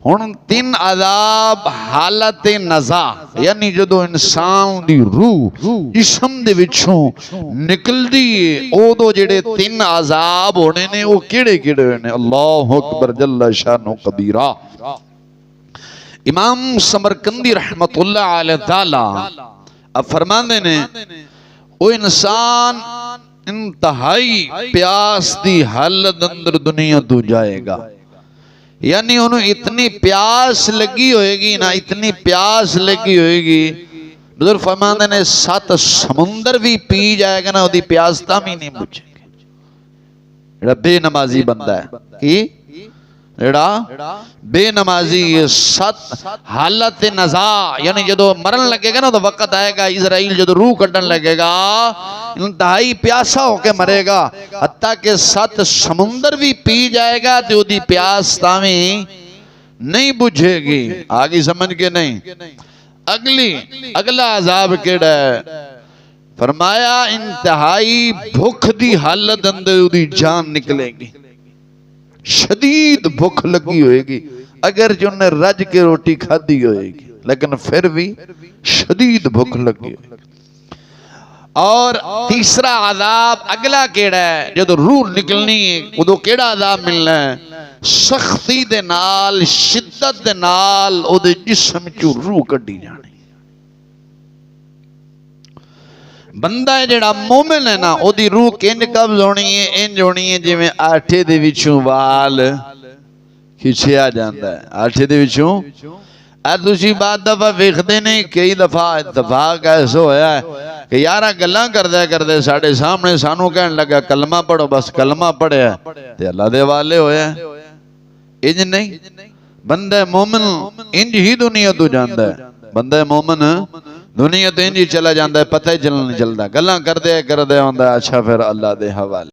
हुण तीन अजाब हालत नज़ा यानी जदों इंसान दी रूह जिस्म दे विचों निकलदी है उदों जेड़े तीन अजाब होने ने वो किहड़े किहड़े ने। अल्लाहु अकबर जल्ल शानो कबीरा। इमाम समरकंदी रहमतुल्लाह अलैहि ताला अब फरमांदे ने वो इंसान इंतहाई प्यास दी हालत अंदर दुनिया तो जाएगा। यानी उन्हें इतनी प्यास लगी होएगी ना, इतनी प्यास लगी होएगी बुजुर्ग फरमाते ने 7 समुंदर भी पी जाएगा ना उसकी प्यास तां भी नहीं बुझेगी। जेड़ा बेनमाजी बंदा है कि जेड़ा बेनमाजी 7 हालत नज़ा यानी जदों मरन लगेगा ना तो वक्त आएगा इजराइल जदों रूह कड्ढन लगेगा इंतहाई प्यासा होके मरेगा हत्ता के 7 समुंदर भी पी जाएगा तो उसकी प्यास तावी नहीं बुझेगी। आगे समझ के नहीं। अगला अजाब केड़ा है फरमाया इंतहाई भूख दी हालत अंदर उसकी जान निकलेगी। शदीद भूख लगी होएगी अगर जो ने रज के रोटी खाधी होएगी लेकिन फिर भी शदीद भूख लगी होएगी। और तीसरा अजाब अगला केड़ा है जदों रूह निकलनी है उदों केड़ा अजाब मिलना है सख्ती दे नाल शिद्दत दे नाल उहदे जिस्म चों रूह कड्ढी जानी। बंदा है जेड़ा मोमिन है ना ओदी रूह किंज कब्ज होनी है इंज होनी है जिवें आठे दे विचों वाल खिंचिया जांदा है। आठे दे विचों तुसीं बाद दफा वेखदे नहीं कई दफा इत्तफाक ऐसा होया है कि यारा गल्लां करदे करदे साडे सामने सानू कहण लगा कलमा पढ़ो बस कलमा पढ़िया ते अल्लाह दे वाले होया। इंज नहीं बंदा मोमिन इंज ही दुनिया तो जांदा है। बंदा मोमिन दुनिया तो इंज ही चला जाता है पता ही नहीं चलता गल्लां करदे करदे आंदा अच्छा फिर अल्लाह दे हवाले।